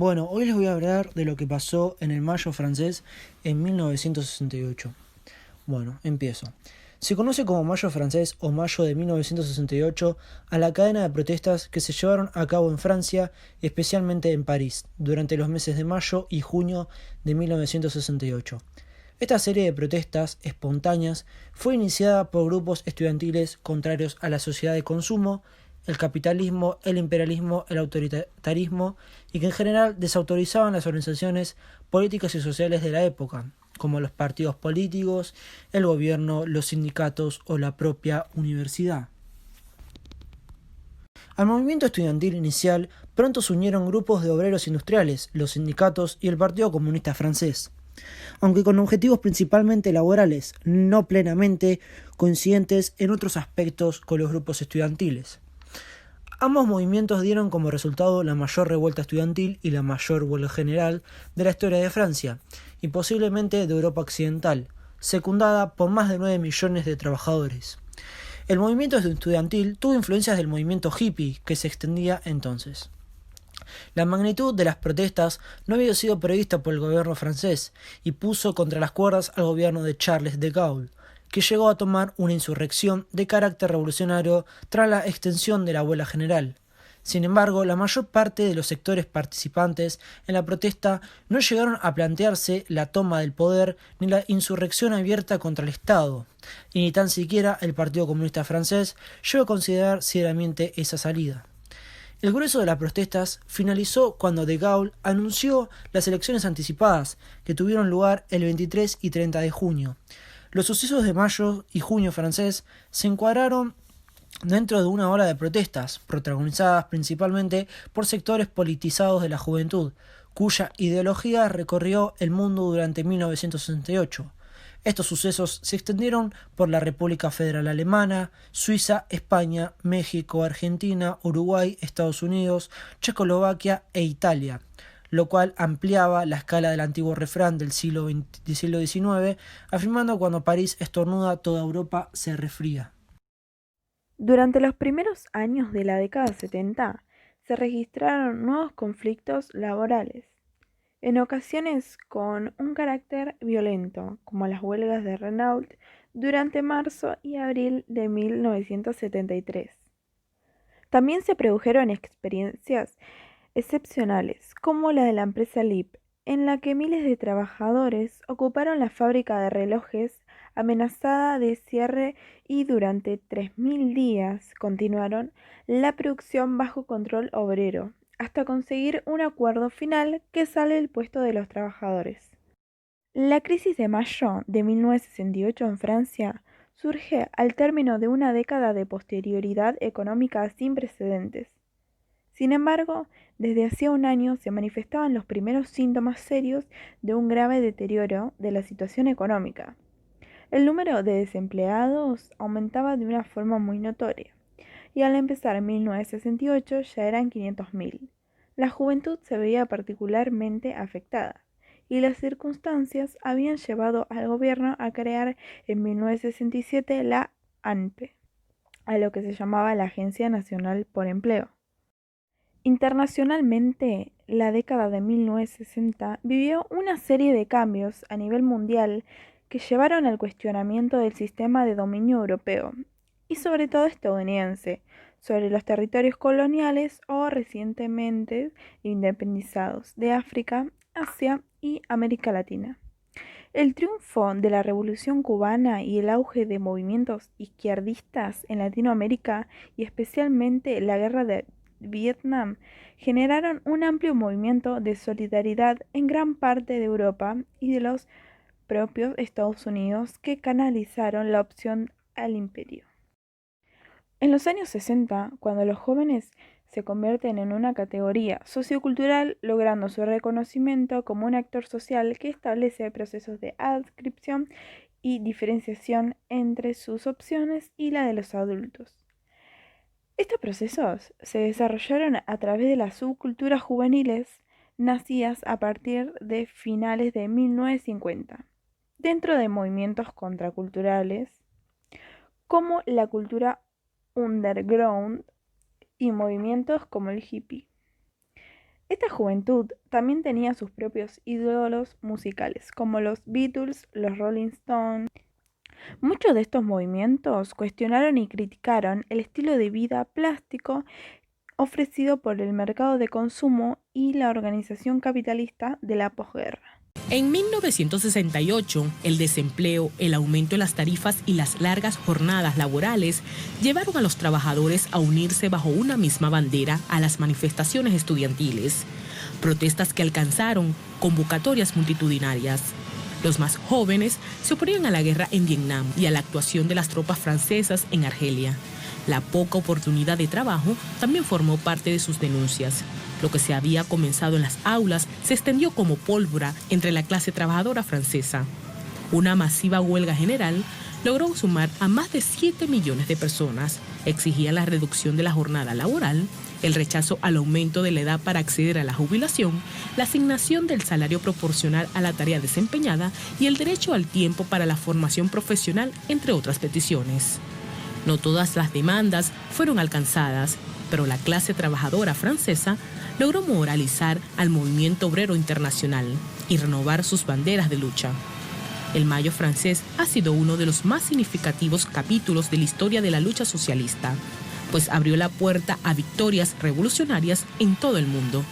Bueno, hoy les voy a hablar de lo que pasó en el Mayo francés en 1968. Bueno, empiezo. Se conoce como Mayo francés o Mayo de 1968 a la cadena de protestas que se llevaron a cabo en Francia, especialmente en París, durante los meses de mayo y junio de 1968. Esta serie de protestas espontáneas fue iniciada por grupos estudiantiles contrarios a la sociedad de consumo, el capitalismo, el imperialismo, el autoritarismo y que en general desautorizaban las organizaciones políticas y sociales de la época, como los partidos políticos, el gobierno, los sindicatos o la propia universidad. Al movimiento estudiantil inicial pronto se unieron grupos de obreros industriales, los sindicatos y el Partido Comunista Francés, aunque con objetivos principalmente laborales, no plenamente coincidentes en otros aspectos con los grupos estudiantiles. Ambos movimientos dieron como resultado la mayor revuelta estudiantil y la mayor huelga general de la historia de Francia, y posiblemente de Europa Occidental, secundada por más de 9 millones de trabajadores. El movimiento estudiantil tuvo influencias del movimiento hippie que se extendía entonces. La magnitud de las protestas no había sido prevista por el gobierno francés y puso contra las cuerdas al gobierno de Charles de Gaulle, que llegó a tomar una insurrección de carácter revolucionario tras la extensión de la huelga general. Sin embargo, la mayor parte de los sectores participantes en la protesta no llegaron a plantearse la toma del poder ni la insurrección abierta contra el Estado, y ni tan siquiera el Partido Comunista Francés llegó a considerar seriamente esa salida. El grueso de las protestas finalizó cuando De Gaulle anunció las elecciones anticipadas, que tuvieron lugar el 23 y 30 de junio. Los sucesos de mayo y junio francés se encuadraron dentro de una ola de protestas, protagonizadas principalmente por sectores politizados de la juventud, cuya ideología recorrió el mundo durante 1968. Estos sucesos se extendieron por la República Federal Alemana, Suiza, España, México, Argentina, Uruguay, Estados Unidos, Checoslovaquia e Italia, lo cual ampliaba la escala del antiguo refrán del siglo XIX, afirmando cuando París estornuda toda Europa se resfría. Durante los primeros años de la década 70 se registraron nuevos conflictos laborales, en ocasiones con un carácter violento, como las huelgas de Renault durante marzo y abril de 1973. También se produjeron experiencias excepcionales, como la de la empresa LIP, en la que miles de trabajadores ocuparon la fábrica de relojes amenazada de cierre y durante 3.000 días continuaron la producción bajo control obrero, hasta conseguir un acuerdo final que sale el puesto de los trabajadores. La crisis de mayo de 1968 en Francia surge al término de una década de posterioridad económica sin precedentes. Sin embargo, desde hacía un año se manifestaban los primeros síntomas serios de un grave deterioro de la situación económica. El número de desempleados aumentaba de una forma muy notoria, y al empezar en 1968 ya eran 500.000. La juventud se veía particularmente afectada, y las circunstancias habían llevado al gobierno a crear en 1967 la ANPE, a lo que se llamaba la Agencia Nacional por Empleo. Internacionalmente, la década de 1960 vivió una serie de cambios a nivel mundial que llevaron al cuestionamiento del sistema de dominio europeo y sobre todo estadounidense sobre los territorios coloniales o recientemente independizados de África, Asia y América Latina. El triunfo de la Revolución cubana y el auge de movimientos izquierdistas en Latinoamérica y especialmente la guerra de Vietnam generaron un amplio movimiento de solidaridad en gran parte de Europa y de los propios Estados Unidos que canalizaron la opción al imperio. En los años 60, cuando los jóvenes se convierten en una categoría sociocultural, logrando su reconocimiento como un actor social que establece procesos de adscripción y diferenciación entre sus opciones y la de los adultos. Estos procesos se desarrollaron a través de las subculturas juveniles nacidas a partir de finales de 1950, dentro de movimientos contraculturales como la cultura underground y movimientos como el hippie. Esta juventud también tenía sus propios ídolos musicales, como los Beatles, los Rolling Stones. Muchos de estos movimientos cuestionaron y criticaron el estilo de vida plástico ofrecido por el mercado de consumo y la organización capitalista de la posguerra. En 1968, el desempleo, el aumento de las tarifas y las largas jornadas laborales llevaron a los trabajadores a unirse bajo una misma bandera a las manifestaciones estudiantiles, protestas que alcanzaron convocatorias multitudinarias. Los más jóvenes se oponían a la guerra en Vietnam y a la actuación de las tropas francesas en Argelia. La poca oportunidad de trabajo también formó parte de sus denuncias. Lo que se había comenzado en las aulas se extendió como pólvora entre la clase trabajadora francesa. Una masiva huelga general logró sumar a más de 7 millones de personas. Exigía la reducción de la jornada laboral, el rechazo al aumento de la edad para acceder a la jubilación, la asignación del salario proporcional a la tarea desempeñada y el derecho al tiempo para la formación profesional, entre otras peticiones. No todas las demandas fueron alcanzadas, pero la clase trabajadora francesa logró moralizar al movimiento obrero internacional y renovar sus banderas de lucha. El Mayo francés ha sido uno de los más significativos capítulos de la historia de la lucha socialista, pues abrió la puerta a victorias revolucionarias en todo el mundo.